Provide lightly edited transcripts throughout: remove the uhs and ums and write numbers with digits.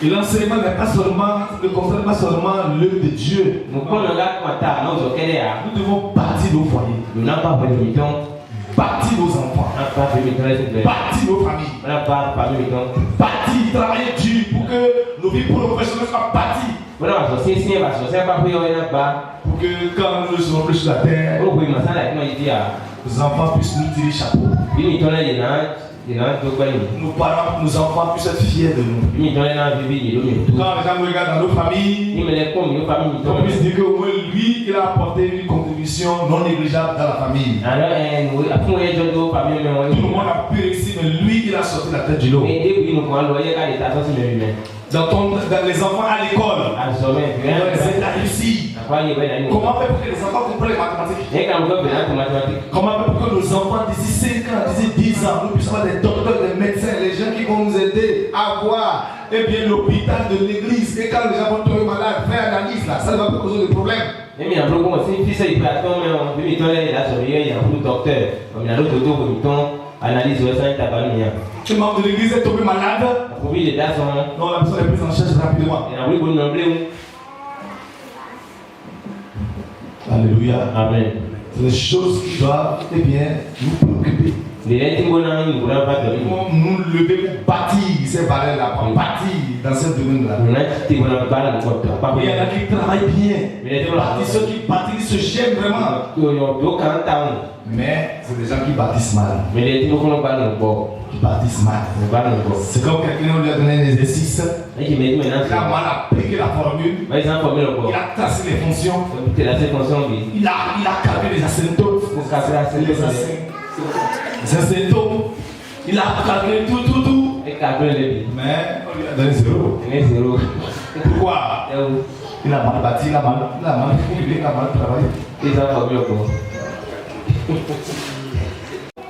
Et l'enseignement n'est pas seulement, ne concerne pas seulement l'œuvre de Dieu. Nous devons bâtir nos foyers, bâtir nos enfants, bâtir nos familles, bâtir, travailler dur pour que nos vies professionnelles soient bâties. Pour que quand nous serons plus sur la terre, nos enfants puissent nous tirer chapeau. Nos parents, nos enfants puissent être fiers de nous. Quand les gens nous regardent dans nos familles, on puisse dire qu'au moins lui, il a apporté une contribution non négligeable dans la famille. Tout le monde a pu réussir, mais lui, il a sorti la tête du lot. Dans les enfants à l'école, on les aide à réussir. Comment faire pour que les enfants comprennent les mathématiques? Comment faire pour que nos enfants d'ici 5 ans, d'ici 10 ans, nous puissions avoir des docteurs, des médecins, les gens qui vont nous aider à voir l'hôpital de l'église. Et quand les gens vont tomber malades, faire analyse là, ça ne va pas causer de problème. Le membre de l'église est tombé malade. Non, la personne est prise en charge rapidement. Alléluia. Amen. C'est des choses qui doivent nous préoccuper. Nous lever pour bâtir ces valeurs-là, pour bâtir dans ce domaine-là. Il y en a qui travaillent bien. Ceux qui bâtissent se gênent vraiment. Mais c'est des gens qui bâtissent mal. Qui bâtissent mal. C'est comme quelqu'un lui a donné un exercice. Il a mal appliqué la formule. Il a tracé les fonctions. Il a calculé les asymptotes. Les asymptotes. Il a calculé tout. Mais on lui a donné 0. Pourquoi? Il a mal bâti, il a mal travaillé.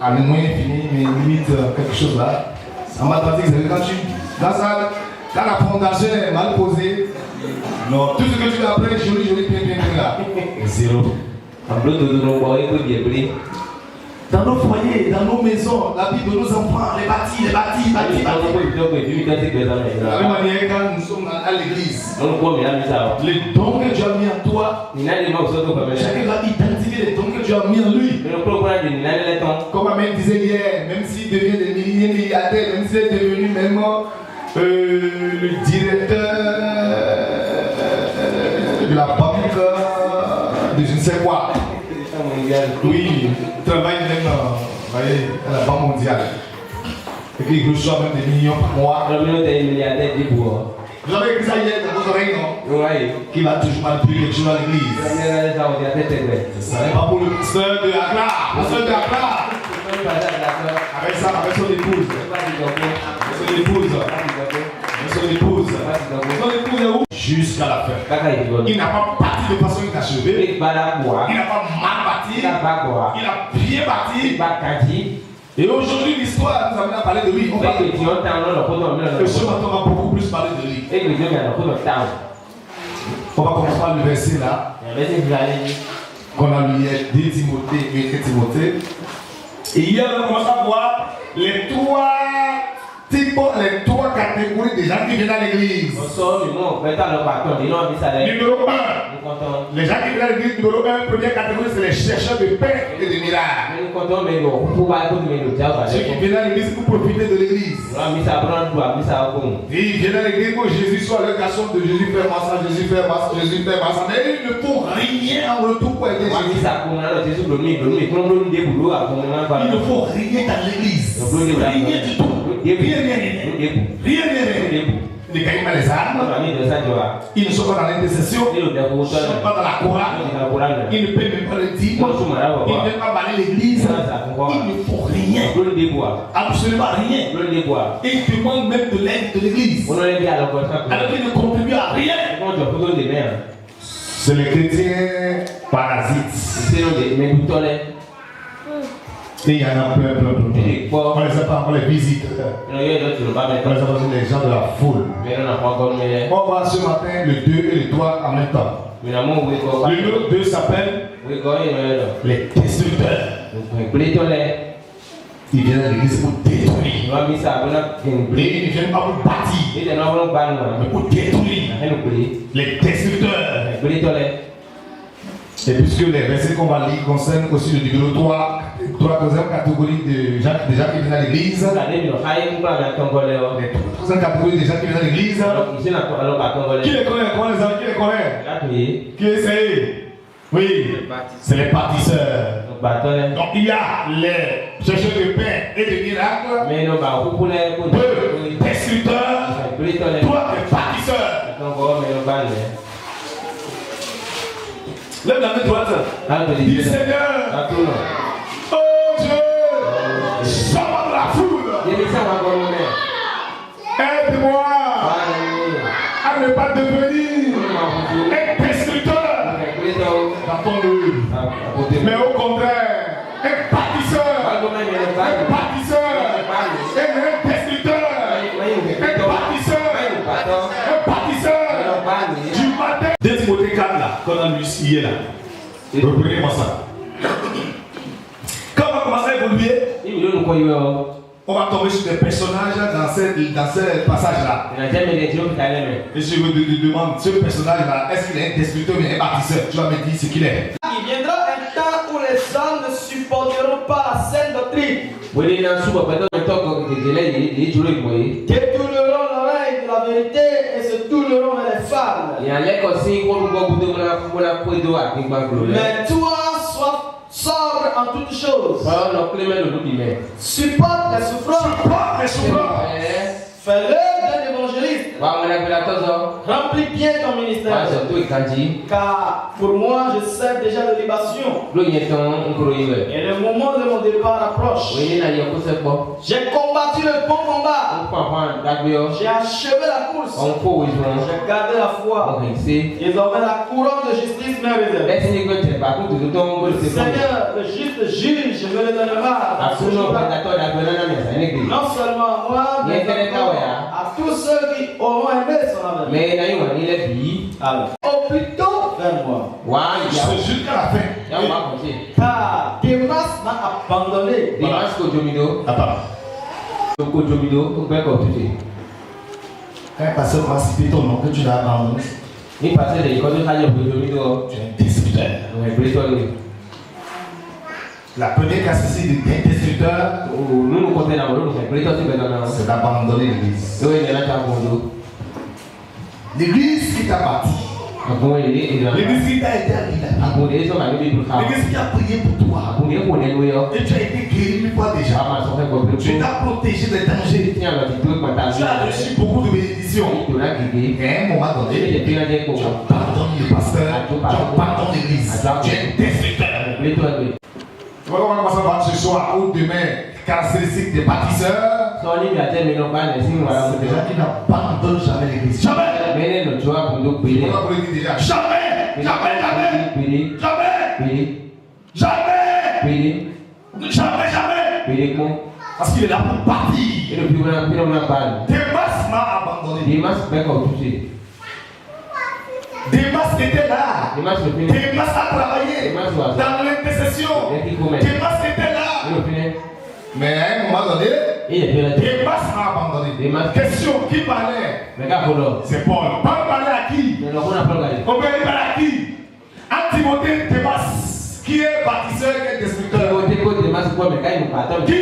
À mes moyens finis, mais limite quelque chose là. En mathématiques, c'est quand tu. Dans la fondation est mal posée. Non, tout ce que tu apprends est joli, bien là. 0. Dans nos foyers, dans nos maisons, la vie de nos enfants, les bâtis. De la même manière, quand nous sommes à l'église, les dons que Dieu a mis en toi, chacun va identifier les dons que Dieu a mis en lui. Comme Amen disait hier, même s'il devient des milliardaires, même s'il est devenu même le directeur de la banque de je ne sais quoi. Oui, il travaille même à la Banque mondiale. Et qu'il reçoit même des millions par mois. Vous avez écrit ça hier dans vos oreilles, non? Oui. Qui va toujours manipuler quelque chose à l'église. Ça n'est pas pour le pasteur de Accra. Pasteur de Accra. Avec son épouse. Son épouse est où? Jusqu'à la fin. Il n'a pas bâti de façon inachevée. Il n'a pas mal bâti. Il a bien bâti. Et aujourd'hui, l'histoire nous amène à parler de lui. Ce matin, on va beaucoup plus parler de lui. On va commencer par le verset là. Qu'on a lu hier, 2 Timothée et 1 Timothée. Et hier, on commence à voir les trois catégories de gens qui viennent à l'église. Numéro 1, les gens qui viennent à l'église, numéro 1, première catégorie, c'est les chercheurs de paix et de miracles. Ceux qui viennent à l'église pour profiter de l'église. Ils viennent à l'église pour Jésus soit le garçon de Jésus fait moi ça, Jésus fait moi ça. Mais ils ne font rien en retour pour aider Jésus. Il ne faut rien dans l'église. Rien du tout. Rien. Ils ne gagnent pas les armes. Ils ne sont pas dans l'intercession. Ils ne sont pas dans la chorale. Ils ne paient même pas le dîme. Ils ne peuvent pas balayer l'église. Ils ne font rien. Absolument rien. Et ils demandent même de l'aide de l'église. Alors qu'ils ne contribuent à rien. C'est les chrétiens parasites. Et il y en a plein. On les appelle encore les visiteurs. On les appelle les gens de la foule. On va ce matin le 2 et le 3 en même temps. Le numéro 2 s'appelle les destructeurs. Ils viennent à l'église pour détruire. Et ils ne viennent pas pour bâtir, mais pour détruire les destructeurs. Et puisque les versets qu'on va lire concernent aussi le numéro 3, troisième catégorie de gens qui viennent à l'église. Les troisième catégorie de gens qui viennent à l'église. Qui les connaît? Comment les amis, qui les connaît? Qui essaye? Oui, c'est les bâtisseurs. Donc il y a les chercheurs de paix et de miracles. Deux, destructeurs. Trois, les bâtisseurs. Lève la main droite. Dis Seigneur. Oh Dieu. Sors de la foule. Aide-moi à ne pas devenir un destructeur dans ton œuvre. Mais au contraire, un bâtisseur. Un bâtisseur. Un destructeur. Un bâtisseur. Un bâtisseur. Du matin. 2 Timothée 4 là, qu'on a lu hier là. Reprenez-moi ça. Quand on va commencer à évoluer, on va tomber sur des personnages dans ce passage-là. Et je me demande, ce personnage-là, est-ce qu'il est un destructeur ou un bâtisseur? Tu vas me dire ce qu'il est. Il viendra un temps où les hommes ne supporteront pas la saine doctrine. Détourneront l'oreille de la vérité et se tourneront vers les femmes. Mais toi, sois sobre en toutes choses. Supporte les souffrances. Fais-le d'un évangéliste. Remplis bien ton ministère. Car pour moi, je sers déjà de libation. Et le moment de mon départ approche. J'ai combattu le bon combat. J'ai achevé la course. J'ai gardé la foi. Désormais, la couronne de justice m'est réservée. Seigneur, le juste juge me le donnera. Non seulement à moi, mais à tous ceux qui auront aimé son avènement. Au plus tôt vers moi. Je jusqu'à la fin. Car Démas m'a abandonné. Quand un pasteur va citer ton nom que tu l'as abandonné, tu es un destructeur. La première casse d'un destructeur, c'est d'abandonner l'église. L'église qui t'a bâti. L'église qui t'a aidé à l'église. L'église qui a prié pour toi. Et tu as été guéri une fois déjà. Tu t'as protégé des dangers. Tu as reçu beaucoup de bénédictions. Et à un moment donné, tu abandonnes le pasteur. Tu abandonnes l'église. Tu es un destructeur. Voilà, on va commencer à voir ce soir ou demain, caractéristiques des bâtisseurs. C'est des gens qui n'abandonnent jamais l'église. Jamais. Jamais. Jamais. Parce qu'il est là pour partir. Démas m'a abandonné. Démas était là. Démas a travaillé dans l'intercession. Démas était là. Mais à un moment donné, Démas m'a abandonné. Question, qui parlait? C'est Paul. Paul parlait à qui? On peut aller à qui? À Timothée, Démas, qui est bâtisseur, qui est destructeur. Qui?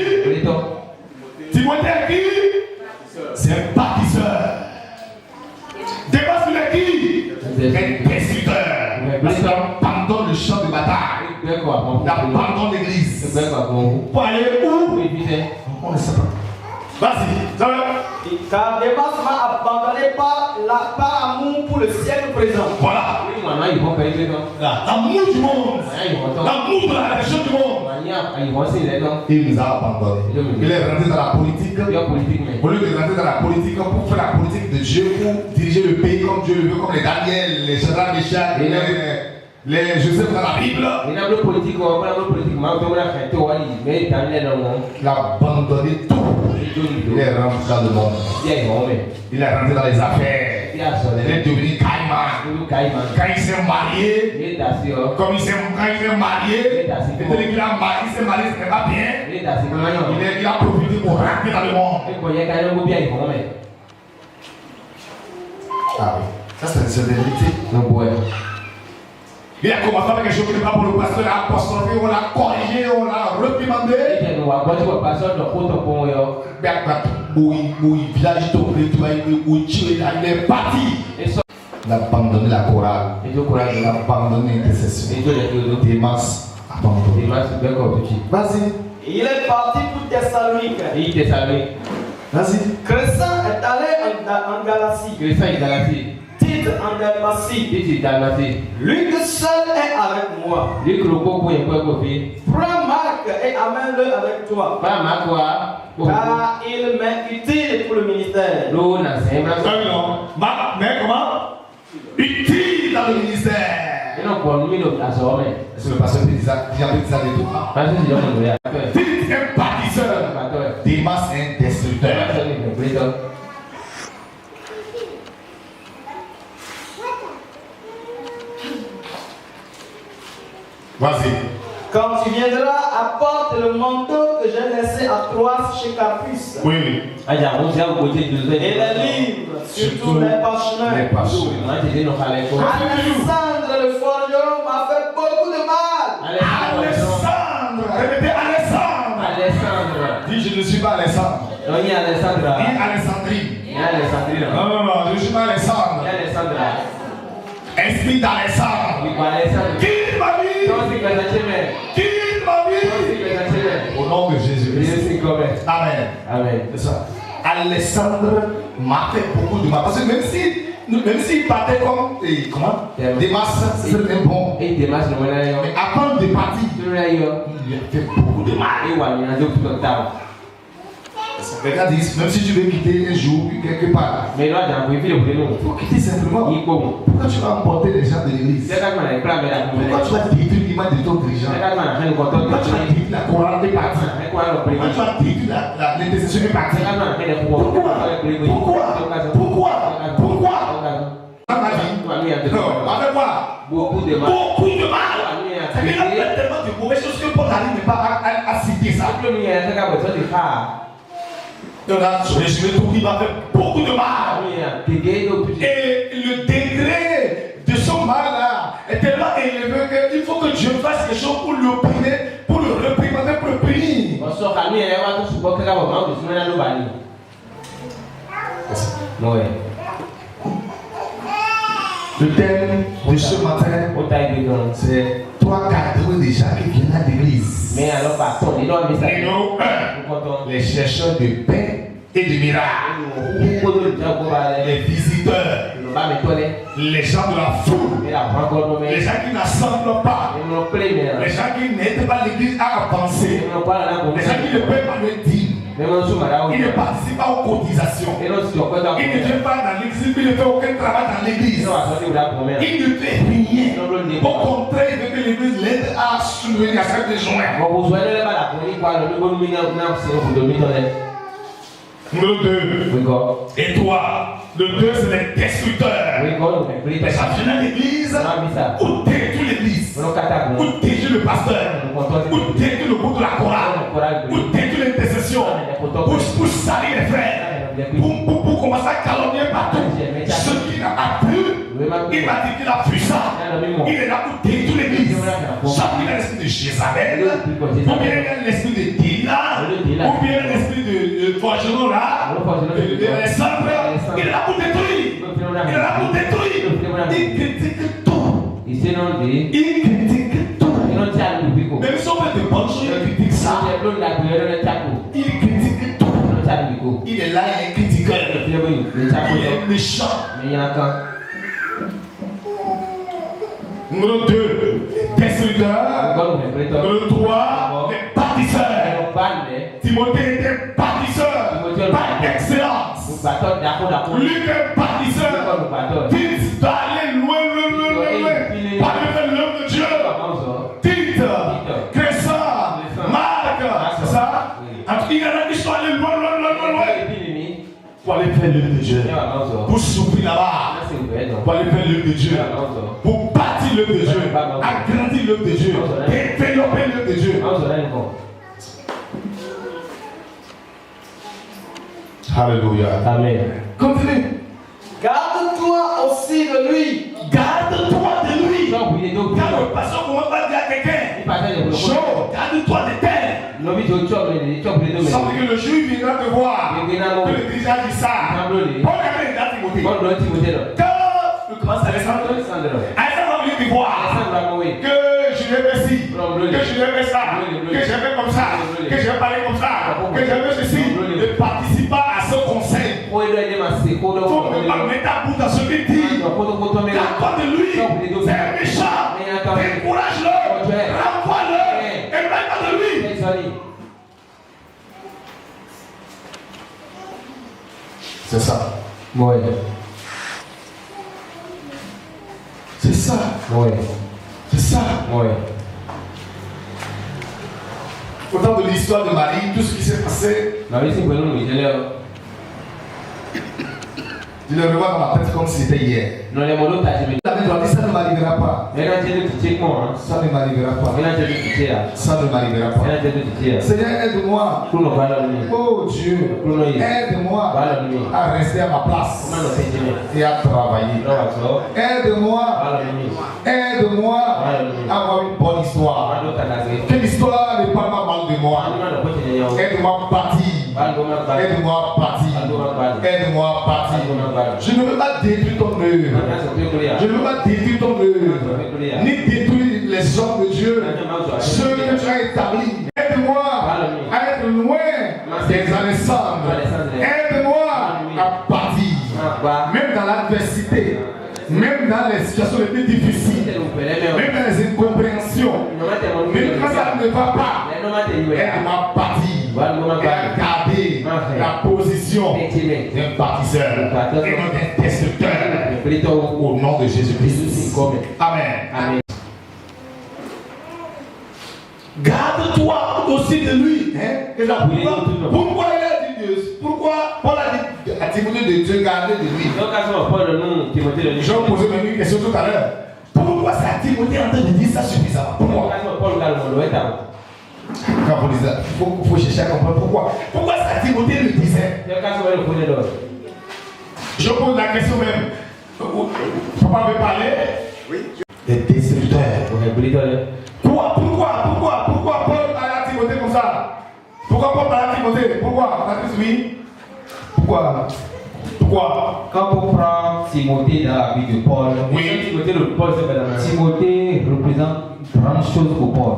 Timothée à qui? C'est un bâtisseur. Démas, il est qui? Un destructeur. Parce qu'il abandonne le champ de bataille. Il abandonne l'église. Pour aller où? On ne sait pas. Vas-y. Car Démas m'a abandonné par amour pour le siècle présent. Voilà. L'amour du monde. L'amour de la région du monde. Il nous a abandonnés. Il est rentré dans la politique. Au lieu de rentrer dans la politique pour faire la politique de Dieu, pour diriger le pays comme Dieu le veut, comme les Daniel, les Shadrach, Meshach, les Joseph dans la Bible. Il a abandonné tout. Il est rentré dans le monde. Il est rentré dans les affaires. Il est devenu caïman. Quand il s'est marié, comme il s'est marié, c'est-à-dire qu'il a marié, il s'est marié, ce n'est pas bien. Il a profité pour rentrer dans le monde. Ah oui, ça c'est une vérité. Il a commencé avec quelque chose qui n'est pas pour le pasteur, il a apostrophé, on l'a corrigé, on l'a reprimandé. Il est parti. Il a abandonné la chorale. Il a abandonné l'intercession. Démas abandonné. Vas-y. Il est parti pour Thessalonique. Vas-y. Crescent est allé en Galatie. Tite en Dalmatie. Luc seul est avec moi. Prends Marc et amène-le avec toi. Car il m'est utile pour le ministère. Marc, mais comment? Utile dans le ministère. Est-ce que le pasteur peut dire ça de tout? Tite est un bâtisseur. Démas est un destructeur. Vas-y. Quand tu viendras, apporte le manteau que j'ai laissé à Troas chez Carpus. Oui. Et les livres, surtout les parchemins. Alexandre le forgeron m'a fait beaucoup de mal. Alexandre. Répétez Alexandre. Dis je ne suis pas Alexandre. Dis Alexandrie. Non, je ne suis pas Alexandre. Esprit d'Alexandre. Quitte ma vie. Quitte ma vie. Au nom de Jésus. Amen. C'est ça. Alexandre m'a fait beaucoup de mal. Parce que même s'il partait comme comment Démas, c'était bon. Mais avant de partir, il lui a fait beaucoup de mal. Regarde, même si tu veux quitter un jour, quelque part, il faut quitter simplement. Pourquoi tu vas emporter les gens de l'église? Pourquoi tu vas détruire l'image de ton dirigeant? Pourquoi tu vas détruire la chorale des partis? Pourquoi tu vas détruire l'intercession des partis? Pourquoi? Dans ma vie, avec moi, beaucoup de mal. Il a fait tellement de mauvaises choses que Paul n'arrive pas à citer ça. Donc là, je résumé tout, il m'a fait beaucoup de mal. Et le degré de son mal là est tellement élevé qu'il faut que Dieu fasse quelque chose pour l'opprimer, pour le réprimander, pour le punir. Le thème de ce matin, c'est 3 catégories de gens qui viennent à l'église. Les chercheurs de paix et de miracles, les visiteurs, les gens de la foule, les gens qui n'assemblent pas, les gens qui n'aident pas l'église à avancer, les gens qui ne peuvent pas le dire. Il ne participe pas aux cotisations. Il ne vient pas dans l'église, il ne fait aucun travail dans l'église. Il ne fait rien. Au contraire, il veut que l'église l'aide à soulever à certains joints. Numéro 2. Et toi, le 2 c'est les destructeurs. Les gens viennent à l'église ou détruisent l'église, ou détruisent le pasteur, ou détruisent le groupe de la chorale, ou détruisent l'intercession, pour salir les frères, pour commencer à calomnier partout. Ce qui n'a pas pu, il m'a dit qu'il a pu ça. Il est là pour détruire l'église. Soit il a l'esprit de Jézabel, ou bien il a l'esprit de Dina, ou bien l'esprit de Forgeron là, de Alexandre. Il est là pour détruire. Il est là pour détruire. Il critique tout. Il critique tout. Même si on fait de bonnes choses, il critique ça. Il critique tout. Il est là, il est critiqueur. Il est méchant. Numéro 2, destructeur. Numéro 3, les bâtisseurs. Timothée était bâtisseur, pas d'excellence. Luc est bâtisseur. Tite doit aller loin. Pas de faire l'homme de Dieu. Tite, Crescent, Marc, c'est ça? Il y en a qui sont allés loin. pour aller faire l'œuvre de Dieu. Pour souffrir là-bas. Pour aller faire l'œuvre de Dieu. Pour bâtir l'œuvre de Dieu. Agrandir l'œuvre de Dieu. Développer l'œuvre de Dieu. Alléluia. Amen. Continue. Garde-toi aussi de lui. Garde-toi de lui. Quand le pasteur Mohamed va dire à quelqu'un, garde-toi de tel. Sans que le juif viendra te voir. Que le dirigeant dit ça. Paul avait déjà Timothée. Quand tu commences à descendre, Alexandre va venir te voir. Que je vais faire ci. Que je vais faire ça. Que je vais faire comme ça. Que je vais parler comme ça. Que je vais faire ceci. Ne participe pas à ce conseil. Il faut ne pas mettre à bout dans ce qu'il dit. Garde-toi de lui. C'est un méchant. Décourage-le. Renvoie-le. Éloigne-toi de lui. C'est ça. Oui. C'est ça. Oui. C'est ça. Oui. Au temps de l'histoire de Marie, tout ce qui s'est passé, je le revois dans ma tête comme si c'était hier. La Bible dit ça ne m'arrivera pas. Ça ne m'arrivera pas. Ça ne m'arrivera pas. Seigneur, aide-moi. Oh Dieu, aide-moi à rester à ma place et à travailler. Aide-moi. Aide-moi à avoir une bonne histoire. Que l'histoire ne parle pas mal de moi. Aide-moi à bâtir. Aide-moi à bâtir. Aide-moi à bâtir. Je ne veux pas détruire ton œuvre. Je ne veux pas détruire ton œuvre. Ni détruire les hommes de Dieu. Ceux que tu as établis. Aide-moi à être loin des Alexandres. Aide-moi à bâtir. Même dans l'adversité. Même dans les situations les plus difficiles. Même dans les incompréhensions. Même quand ça ne va pas. Aide-moi à bâtir. Et à garder la position d'un bâtisseur et non d'un destructeur au nom de Jésus-Christ. Amen. Amen. Garde-toi aussi de lui. Pourquoi il a dit Dieu? Pourquoi Paul a dit à Timothée de Dieu garder de lui? J'ai posé même une question tout à l'heure. Pourquoi c'est à Timothée en train de dire ça suffisamment? Pourquoi? Quand vous dites ça, il faut chercher à comprendre pourquoi. Pourquoi ça Timothée le disait? Je pose la question même. Papa veut parler? Oui. Les destructeurs. Pourquoi Paul parle à Timothée comme ça? Pourquoi Paul parle à Timothée? Pourquoi? Oui. Pourquoi? Quand on prend Timothée dans la vie de Paul, oui. Timothée représente une grande chose pour Paul.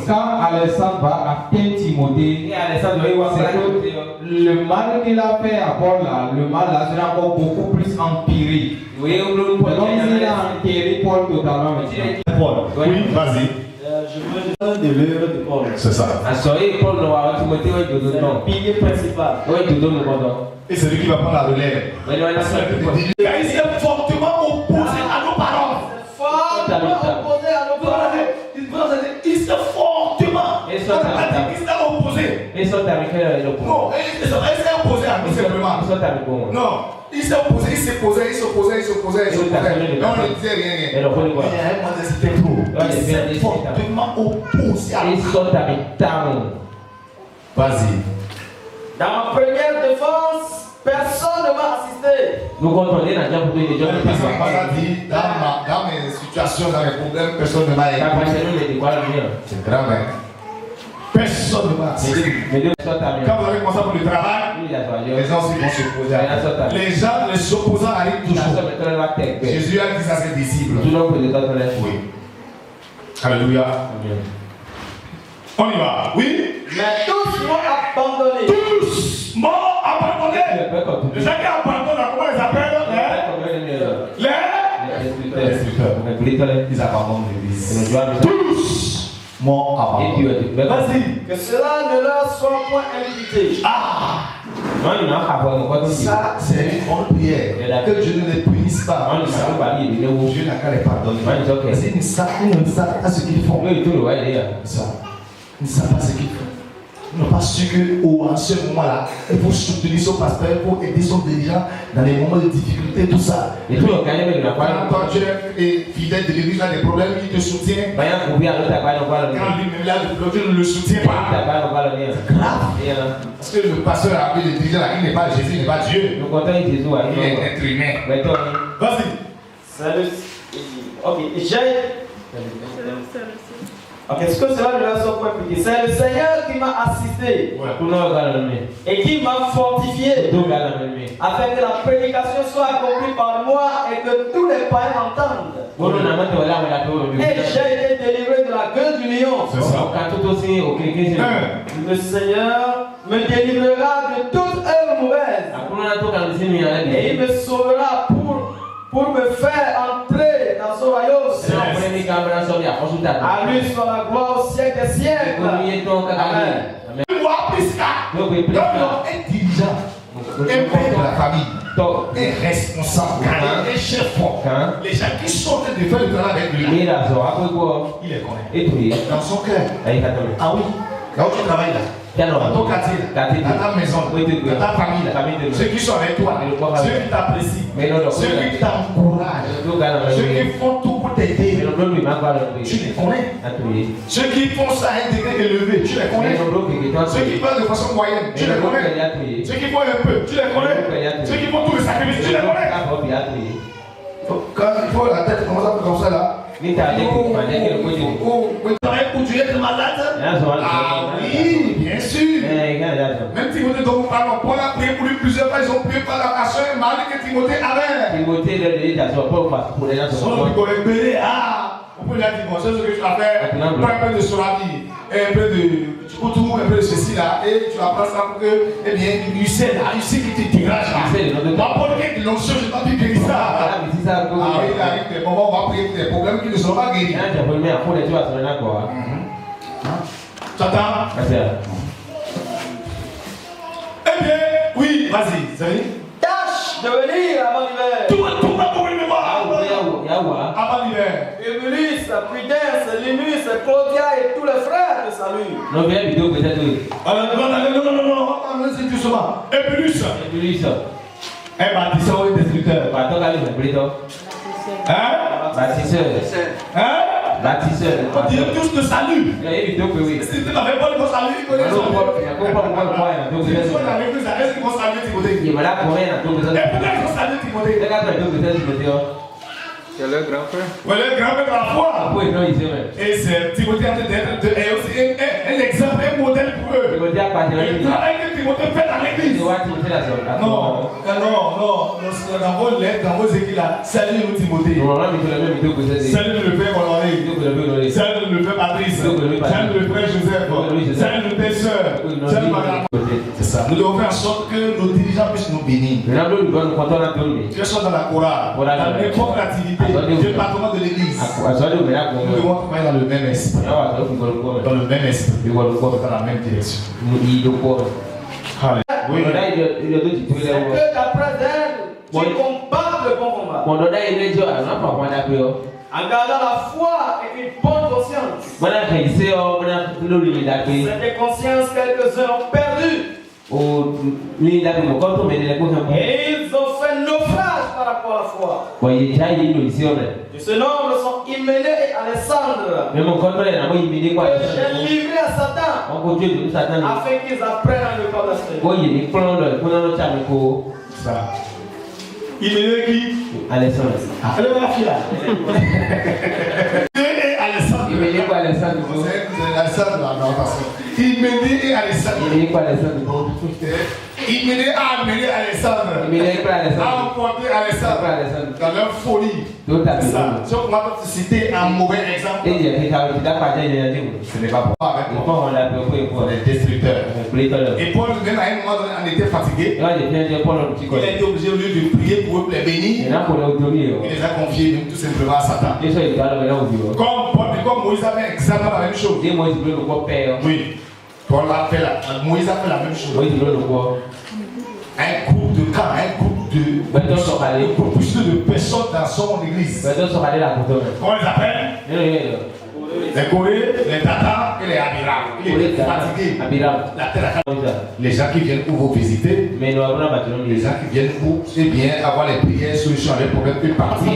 Quand Alexandre va atteindre Timothée, c'est que le mal qu'il a fait à Paul, là, le mal là sera encore beaucoup plus empiré. Donc il a enterré Paul totalement. Paul, oui, vas-y. Je veux de l'œuvre de Paul. C'est ça. C'est le pilier principal. Et c'est lui qui va prendre la relève. Il s'est fortement opposé à nos paroles. Il s'est fortement opposé. Non, il s'est opposé à nous simplement. Non, il s'est opposé, il s'opposait. Et on ne disait rien. C'était trop. Il s'est fortement opposé à nous. Vas-y. Dans ma première défense, personne ne m'a assisté. Nous comprenons la diable pour les gens. Dans mes situations, dans mes problèmes, personne ne m'a aidé. C'est grave. Personne ne m'a assisté. Quand vous avez commencé pour le travail, les gens aussi vont s'opposer. Les gens, les opposants arrivent toujours. Jésus a dit ça à ses disciples. Oui. Alléluia. On y va. Oui. Mais tous m'ont abandonné. Tous m'ont abandonné. Les gens qui abandonnent, comment ils appellent? Les destructeurs. Ils abandonnent l'église. Tous m'ont abandonné. Vas-y. Que cela ne leur soit point invité. Ça, c'est une grande prière. Que Dieu ne les punisse pas. Dieu n'a qu'à les pardonner. Ils ne savent pas ce qu'ils font. Ils ne savent pas ce qu'ils font. Nous n'avons pas su qu'en ce moment-là, il faut soutenir son pasteur, il faut aider son dirigeant dans les moments de difficulté, tout ça. Et tout, quand tu es fidèle de l'église, il a des problèmes, il te soutient. Quand lui-même là, tu ne le soutiens pas. C'est grave. Parce que le pasteur a appelé le dirigeant, il n'est pas Jésus, il n'est pas Dieu. Il est être humain. Vas-y. Salut. Ok, ok, ce que cela nous a sorti, c'est le Seigneur qui m'a assisté et qui m'a fortifié afin que la prédication soit accomplie par moi et que tous les païens entendent. Et j'ai été délivré de la gueule du lion. Le Seigneur me délivrera de toute œuvre mauvaise et il me sauvera pour me faire entrer dans son royaume. À lui soit la gloire au siècle des siècles. Amen. Un dirigeant, un père de la famille, un responsable, un chef fort. Les gens qui sont de faire le travail avec lui, il les connaît. Dans son cœur. Ah oui, là où tu travailles là. Dans ton quartier, dans ta maison, dans ta famille, ceux qui sont avec toi, ceux qui t'apprécient, ceux qui t'encouragent, ceux qui font tout pour t'aider, tu les connais. Ceux qui font ça à un degré élevé, tu les connais. Ceux qui parlent de façon moyenne, tu les connais. Ceux qui font un peu, tu les connais. Ceux qui font tous les sacrifices, tu les connais. Quand il faut la tête comme ça là. Pour tu es malade. Ah oui, bien sûr. Même Timothée dont nous parlons, Paul a prié pour lui plusieurs fois, ils ont prié par la passion et mal que Timothée avait. On peut lui dire, bon, c'est ce que tu vas faire, prends un peu de sorabi, un peu de choutou, un peu de ceci là, et tu vas prendre ça pour que, eh bien, il sait là, il sait qu'il te tirage là. Moi, pour le l'onction, je n'ai pas pu guérir ça. Ah oui, il arrive des moments où on va prier pour des problèmes qui ne sont pas guéris. Tu attends? Eh bien, oui, vas-y, Zali. Tâche de venir avant l'hiver. Tout va pour lui voir. Avant l'hiver. Eumulus, Prudence, Linus, Claudia et tous les frères te saluent. Non, c'est tout souvent. Eumulus. Un bâtisseur ou un destructeur. Bâtisseur. On dirait tous te saluent. Si tu n'avais pas le mot salut, il connaît ça. Est-ce qu'ils vont saluer Timothée? Et pourquoi ils vont saluer Timothée? C'est leur grand frère. Oui, le grand-père de la foi. Et c'est Timothée en train d'être aussi un exemple, un modèle pour eux. Le travail que Timothée fait dans l'église. Non, dans vos lettres, dans vos écrits là, salut-nous Timothée. Salut le frère Honoré. Salut le frère Patrice. Salut le frère Joseph. Salut le père sœur. Salut madame. C'est ça. Nous devons faire en sorte que nos dirigeants puissent nous bénir. Que ce soit dans la chorale, dans n'importe quelle activité. Du département de l'église. Nous devons travailler dans le même esprit. Dans le même esprit. Dans la même direction. Oui. C'est que d'après elle, tu combats le bon combat. En gardant la foi et une bonne conscience. C'est des consciences quelques-uns ont perdu. Et ils ont fait naufrage par rapport à la foi. De ce nombre sont Hyménée et Alexandre. Que j'ai livré à Satan. Afin qu'ils apprennent à ne pas blasphémer. Ça. Hyménée qui? Alexandre. Elle est ma fille là. Alexandre. Hyménée quoi Alexandre? Alexandre là, non, attention. Hyménée et Alexandre. Hyménée quoi Alexandre? Hyménée a amené Alexandre. Hyménée quoi Alexandre? A emporté Alexandre dans leur folie. C'est ça. Si on commence à citer un mauvais exemple, ce n'est pas pour pour les destructeurs. Et Paul, même à un moment donné, on était fatigué. Il a été obligé, au lieu de prier pour eux, pour les bénir, il les a confiés même tout simplement à Satan. Comme Moïse a fait exactement la même chose. Oui. Paul a fait Moïse a fait la même chose. Un groupe de camps, un groupe de personnes dans son église. Comment ils appellent? Les Corées, les Tatas et les Amirals. Il est fatigué. La terre à les gens qui viennent pour vous visiter, les gens qui viennent pour avoir les prières, solutions à les problèmes, une partie.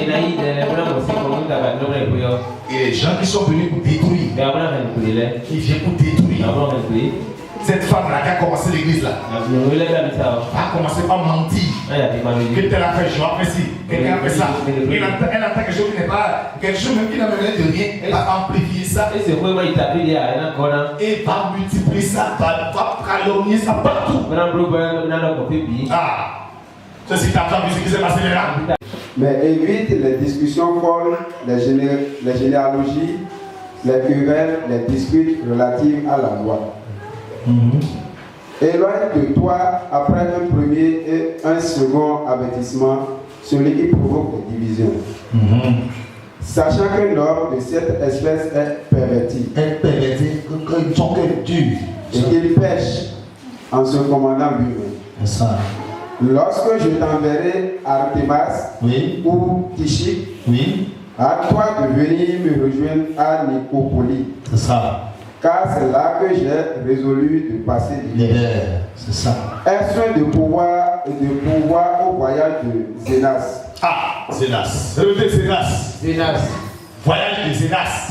Et les gens qui sont venus pour détruire, qui viennent pour détruire. Cette femme-là qui a commencé l'église là, a commencé par mentir. Que tel a fait, je a fait ci, quelqu'un a fait ça. Elle entend quelque chose qui n'est pas, quelque chose même qui n'a mené de rien. Elle va amplifier ça. Et va multiplier ça, va calomnier ça partout. Ah, ceci t'as vu ce qui s'est passé là. Mais évite les discussions folles, les généalogies, les querelles, les disputes relatives à la loi. Éloigne de toi, après un premier et un second avertissement, celui qui provoque des divisions. Sachant que l'homme de cette espèce est perverti. Son cœur dur. Et qu'il pêche en se commandant lui-même. C'est ça. Lorsque je t'enverrai Artemas ou Tychik, à toi de venir me rejoindre à Nicopolis. C'est ça. Car c'est là que j'ai résolu de passer l'hiver. C'est ça. Est-ce de pouvoir au voyage de Zénas. Ah, Zénas. Revenez Zénas. Voyage de Zénas.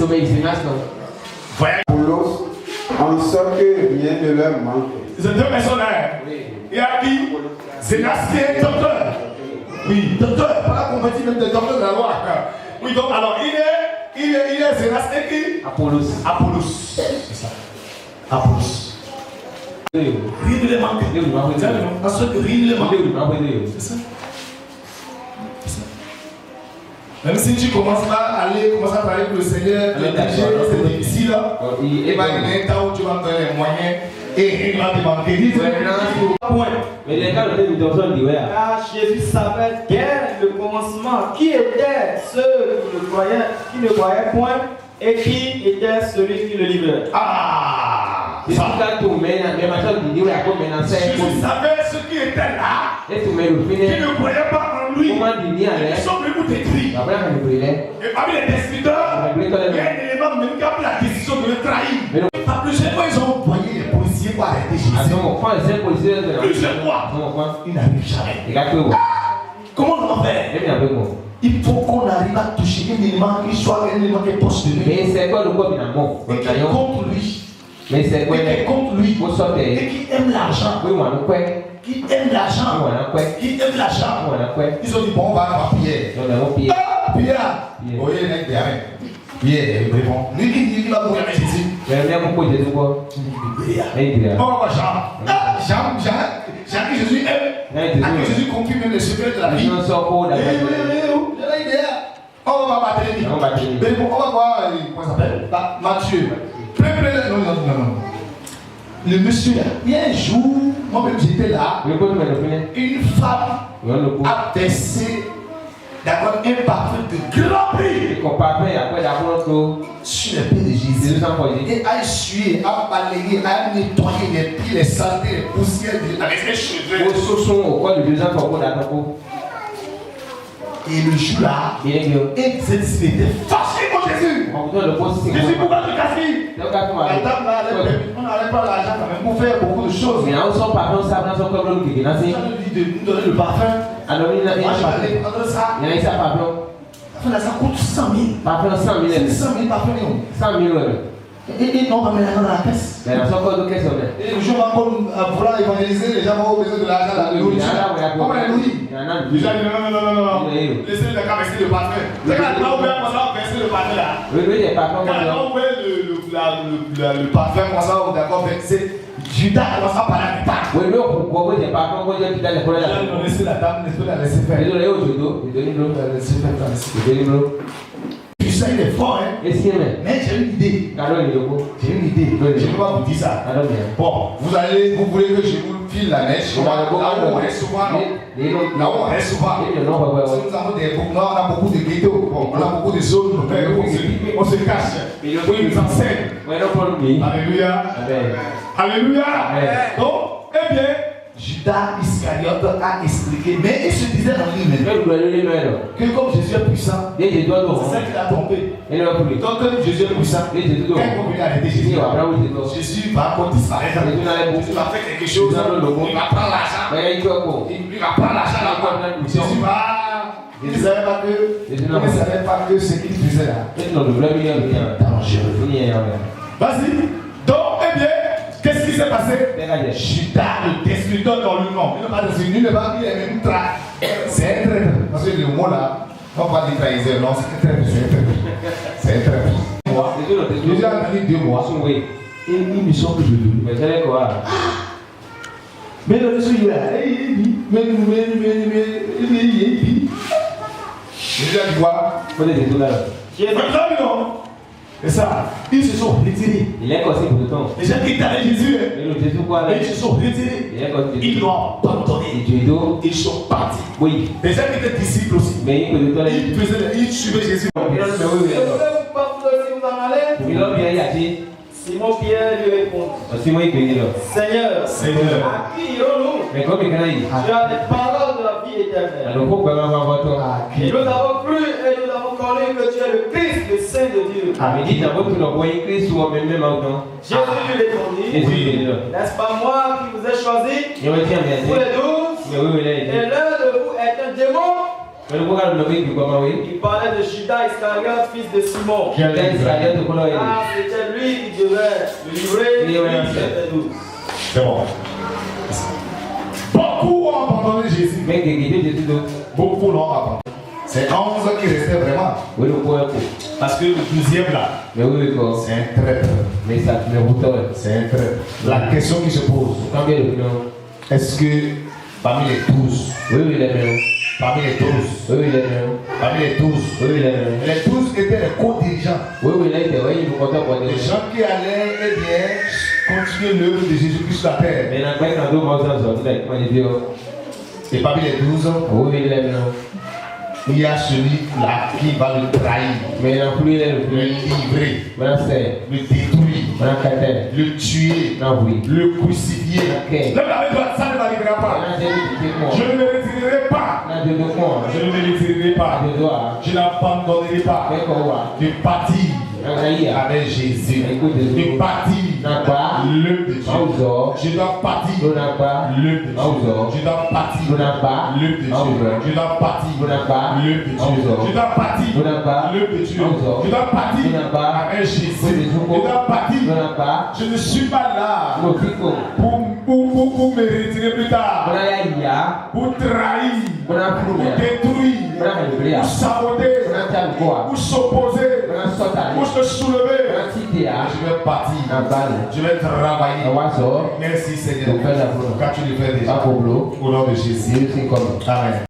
Voyage. Paulos, en sorte que rien ne leur manque. C'est deux personnes là. Il a dit Zénas qui est docteur. Oui, docteur, pas la convertie même des docteurs de la loi. Oui, donc alors il est Zénas et qui Apollos. C'est ça. Apollos. Rien ne les manque. En ce que rien ne les manque. C'est ça. Même si tu commences à travailler pour le Seigneur, c'est difficile. Il va y avoir un temps où tu vas me donner les moyens et il va te manquer. Mais les gars, car Jésus savait dès le commencement qui était ceux qui ne croyaient point et qui était celui qui le livrait. Ah! Jésus savait ceux qui étaient là, qui ne croyaient pas en lui, ils sont venus pour détruire. Et parmi les destructeurs, il y a un élément même qui a pris la décision de le trahir. Par plusieurs fois, ils ont envoyé les policiers pour arrêter Jésus. Plusieurs fois, ils n'arrivent jamais. Comment on va faire? Il faut qu'on arrive à toucher un élément qui soit un élément qui est proche de lui. Et qui est contre lui. Et qui est contre lui. Et qui aime l'argent. Qui aime l'argent. Ils ont dit bon, on va avoir Pierre. Pierre. Oui, Pierre, répond. Il va mourir avec Jésus. On va voir Jean. Jean que Jésus aime. À qui Jésus confie même les secrets de la vie. On va battre les livres. On va voir, comment ça s'appelle? Matthieu. Non. Le monsieur là, il y a un jour, moi-même j'étais là, une femme a versé d'abord un parfum de grand prix sur les pieds de Jésus. Et a essuyé, a balayé, a nettoyé les pieds, les saletés, les poussières avec ses cheveux. Et le jour là, il était fâché contre Jésus. Jésus, pourquoi tu casses? La dame là, on n'avait pas l'argent quand même pour faire beaucoup de choses. Il a dit de nous donner le parfum. Moi je vais aller prendre ça. Ça coûte 100 000. C'est 100 000 parfums. Et non, on va mettre dans la caisse. Et le jour où on va vouloir évangéliser, les gens vont avoir besoin de l'argent, la nourriture. Comment la nourrir? Les gens disent non. Laissez le gars verser le parfum. C'est quand on va verser le parfum là. Quand on voit le parfum, on va d'accord verser. Judas commence à parler avec ta. Laissez la dame, laissez faire. Tu sais, il est fort, hein? Mais j'ai une idée. Je ne vais pas vous dire ça. Bon, vous voulez que je vous file la neige. Là où on reste souvent. Nous avons des boucles, on a beaucoup de ghettos, on a beaucoup de zones, on se cache. Oui, nous enseignent. Alléluia. Alléluia. Donc, eh bien, Judas Iscariote a expliqué, mais il se disait en lui-même que comme Jésus est puissant, c'est ça qui l'a trompé. Donc comme Jésus est puissant, quand il va arrêter Jésus, Jésus va encore disparaître. Jésus va faire quelque chose, il va prendre l'argent. Il va prendre l'argent. Jésus va. Il ne savait pas que ce qu'il faisait là. Dangereux. Vas-y. Donc, eh bien, qu'est-ce qui s'est passé? Judas, le destructeur dans le nom. Il ne va pas dire, il ne va dire même traître. C'est un traître. Parce que le mot là, on va dire trahison. Non, c'est un traître. C'est un traître. Jésus a dit 2 mois. Il me semble que je le mais le Jésus là, Jésus a dit quoi? Non. Et ça, ils se sont retirés. Il est cassé pour le temps. Les gens qui étaient Jésus, ils se sont retirés. Ils l'ont abandonné. Ils sont partis. Oui. Les gens qui étaient disciples aussi. Mais ils suivaient Jésus. Simon Pierre lui répondit, Seigneur, à qui irons-nous? Tu as les paroles de la vie éternelle. Et nous avons cru et nous avons connu que tu es le Christ, le Saint de Dieu. Jésus lui répondit, n'est-ce pas moi qui vous ai choisi pour les 12? Et l'un de vous est un démon. Il parlait de Judas Iscariote, fils de Simon. Ah, c'était lui qui devait le livrer. C'est bon. Beaucoup ont abandonné Jésus. Beaucoup l'ont abandonné. C'est 11 qui restaient vraiment. Parce que le 12e là, c'est un traître. C'est un traître. La question qui se pose, est-ce que parmi les 12, parmi les 12, les 12 étaient les co-dirigeants. Les gens qui allaient continuer l'œuvre de Jésus-Christ sur la terre. Et parmi les 12, il y a celui-là qui va le trahir, le livrer, le détruire, le tuer, le crucifier. Ça ne m'arrivera pas. Je ne me retirerai pas. Je ne me retirerai pas. Je n'abandonnerai pas. De partir avec Jésus. De partir l'œuvre de Dieu. Je dois partir l'œuvre de Dieu. Je dois partir l'œuvre de Dieu. Je dois partir l'œuvre de Dieu. Je dois partir l'œuvre de Dieu. Je dois partir avec Jésus. Je dois partir. Je ne suis pas là pour me retirer plus tard. Pour trahir. Pour détruire. Pour saboter. Pour s'opposer. Pour se soulever. Je vais partir. Je vais travailler. Merci Seigneur. Quand tu le fais déjà. Au nom de Jésus. Amen.